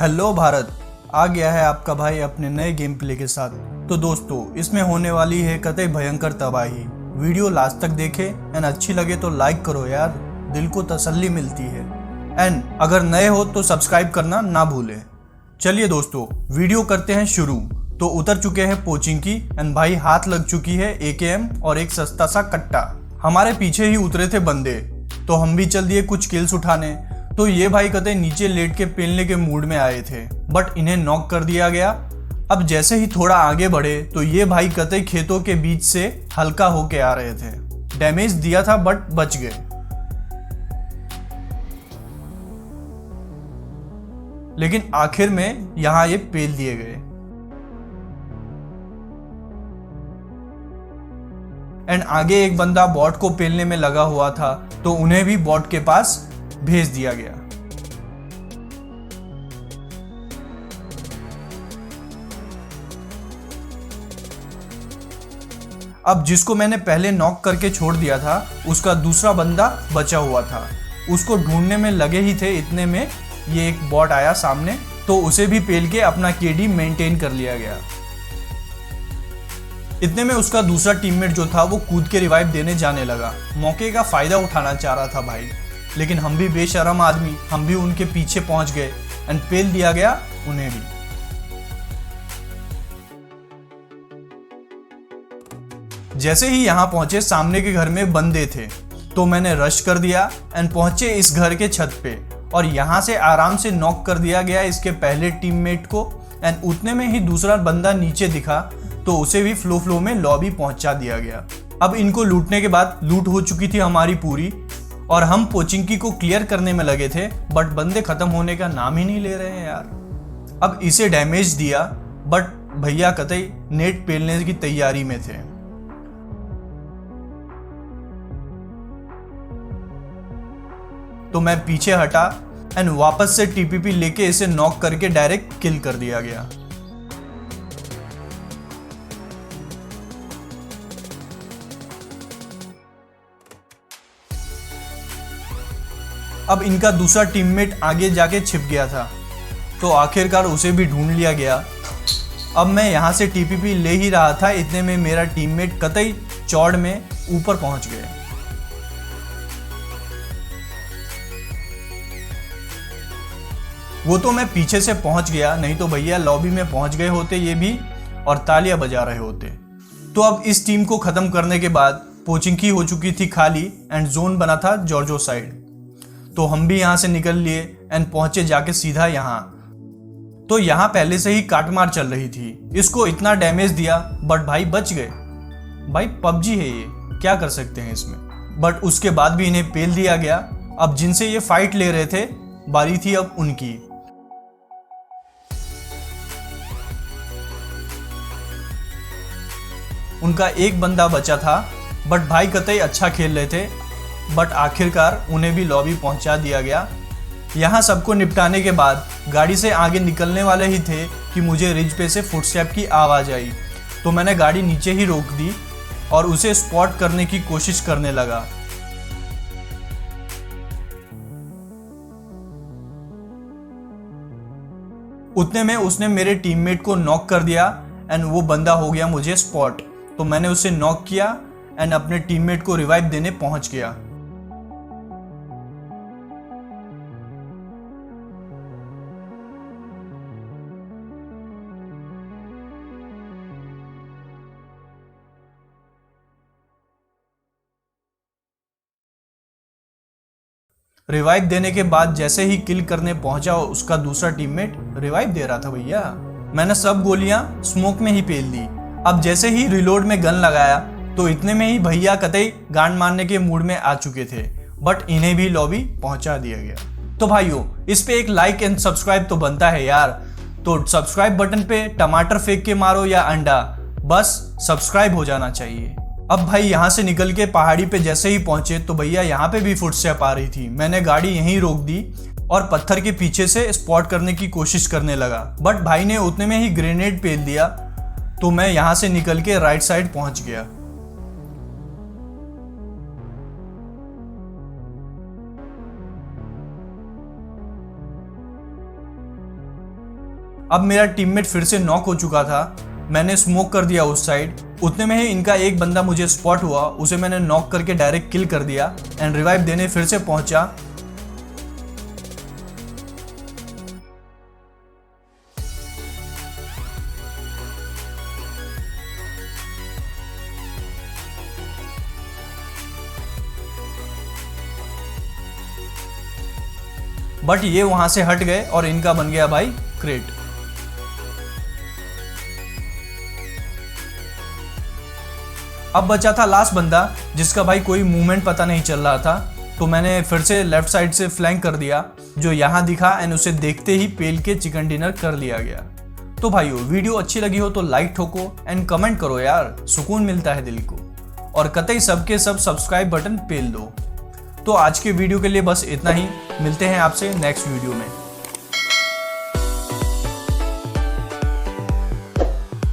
Hello Bharat, आ गया है आपका भाई अपने नए गेम प्ले के साथ। तो दोस्तों, इसमें होने वाली है कतई भयंकर तबाही। वीडियो लास्ट तक देखे एंड अच्छी लगे तो लाइक करो यार, दिल को तसल्ली मिलती है। एंड अगर नए हो तो सब्सक्राइब करना ना भूलें। चलिए दोस्तों, वीडियो करते हैं शुरू। तो उतर चुके हैं पोचिंकी एंड भाई हाथ लग चुकी है AKM और एक सस्ता सा कट्टा। हमारे पीछे ही उतरे थे बंदे, तो हम भी चल दिए कुछ किल्स उठाने। तो ये भाई कतई नीचे लेट के पेलने के मूड में आए थे, बट इन्हें नॉक कर दिया गया। अब जैसे ही थोड़ा आगे बढ़े तो ये भाई कतई खेतों के बीच से हल्का होके आ रहे थे। डैमेज दिया था बट बच गए। लेकिन आखिर में यहां ये पेल दिए गए। एंड आगे एक बंदा बॉट को पेलने में लगा हुआ था, तो उन्हें भी बॉट के पास भेज दिया गया। अब जिसको मैंने पहले नॉक करके छोड़ दिया था, उसका दूसरा बंदा बचा हुआ था। उसको ढूंढने में लगे ही थे, इतने में ये एक बॉट आया सामने, तो उसे भी पेल के अपना KD मेंटेन कर लिया गया। इतने में उसका दूसरा टीममेट जो था वो कूद के रिवाइव देने जाने लगा। मौके का फायदा उठाना चाह रहा था भाई, लेकिन हम भी बेशरम आदमी, हम भी उनके पीछे पहुंच गए एंड पेल दिया गया उन्हें भी। जैसे ही यहां पहुंचे, सामने के घर में बंदे थे, तो मैंने रश कर दिया एंड पहुंचे इस घर के छत पे, और यहां से आराम से नॉक कर दिया गया इसके पहले टीममेट को। एंड उतने में ही दूसरा बंदा नीचे दिखा, तो उसे भी फ्लो में लॉबी पहुंचा दिया गया। अब इनको लूटने के बाद लूट हो चुकी थी हमारी पूरी, और हम पोचिंकी को क्लियर करने में लगे थे, बट बंदे खत्म होने का नाम ही नहीं ले रहे हैं यार। अब इसे डैमेज दिया, बट भैया कतई नेट पेलने की तैयारी में थे। तो मैं पीछे हटा एंड वापस से TPP लेके इसे नॉक करके डायरेक्ट किल कर दिया गया। अब इनका दूसरा टीममेट आगे जाके छिप गया था, तो आखिरकार उसे भी ढूंढ लिया गया। अब मैं यहां से TPP ले ही रहा था, इतने में मेरा टीममेट कतई चौड़ में ऊपर पहुंच गए। वो तो मैं पीछे से पहुंच गया, नहीं तो भैया लॉबी में पहुंच गए होते ये भी, और तालियां बजा रहे होते। तो अब इस टीम को खत्म करने के बाद पोचिंकी हो चुकी थी खाली एंड जोन बना था जॉर्जो साइड। तो हम भी यहां से निकल लिए एंड पहुंचे जाके सीधा यहां। तो यहां पहले से ही काटमार चल रही थी। इसको इतना डैमेज दिया, बट भाई बच गए। भाई PUBG है ये, क्या कर सकते हैं इसमें। बट उसके बाद भी इन्हें पेल दिया गया। अब जिनसे ये फाइट ले रहे थे, बारी थी अब उनकी। उनका एक बंदा बचा था, बट भाई कतई अच्छा खेल रहे थे, बट आखिरकार उन्हें भी लॉबी पहुंचा दिया गया। यहाँ सबको निपटाने के बाद गाड़ी से आगे निकलने वाले ही थे कि मुझे रिज पे से फुटस्टेप की आवाज़ आई। तो मैंने गाड़ी नीचे ही रोक दी और उसे स्पॉट करने की कोशिश करने लगा। उतने में उसने मेरे टीममेट को नॉक कर दिया एंड वो बंदा हो गया मुझे स्पॉट। तो मैंने उसे नॉक किया एंड अपने टीममेट को रिवाइव देने पहुंच गया। रिवाइव देने के बाद जैसे ही किल करने पहुंचा, उसका दूसरा टीममेट रिवाइव दे रहा था भैया। मैंने सब गोलियां स्मोक में ही पेल दी। अब जैसे ही रिलोड में गन लगाया, तो इतने में ही भैया कतई गांड मारने के मूड में आ चुके थे, बट इन्हें भी लॉबी पहुंचा दिया गया। तो भाइयों, इस पे एक लाइक एंड सब्सक्राइब तो बनता है यार। तो सब्सक्राइब बटन पे टमाटर फेंक के मारो या अंडा, बस सब्सक्राइब हो जाना चाहिए। अब भाई यहाँ से निकल के पहाड़ी पे जैसे ही पहुंचे, तो भैया यहाँ पे भी फुटस्टेप आ रही थी। मैंने गाड़ी यहीं रोक दी और पत्थर के पीछे से स्पॉट करने की कोशिश करने लगा, बट भाई ने उतने में ही ग्रेनेड पेल दिया। तो मैं यहां से निकल के राइट साइड पहुंच गया। अब मेरा टीममेट फिर से नॉक हो चुका था। मैंने स्मोक कर दिया उस साइड। उतने में ही इनका एक बंदा मुझे स्पॉट हुआ, उसे मैंने नॉक करके डायरेक्ट किल कर दिया एंड रिवाइव देने फिर से पहुंचा। बट ये वहां से हट गए और इनका बन गया भाई क्रेट। अब बचा था लास्ट बंदा जिसका भाई कोई मूवमेंट पता नहीं चल रहा था, तो मैंने फिर से लेफ्ट साइड से फ्लैंक कर दिया जो यहाँ दिखा एंड उसे देखते ही पेल के चिकन डिनर कर लिया गया। तो भाइयों वीडियो अच्छी लगी हो तो लाइक ठोको एंड कमेंट करो यार, सुकून मिलता है दिल को। और कतई सबके सब सब्सक्राइब बटन पेल दो। तो आज के वीडियो के लिए बस इतना ही, मिलते हैं आपसे नेक्स्ट वीडियो में।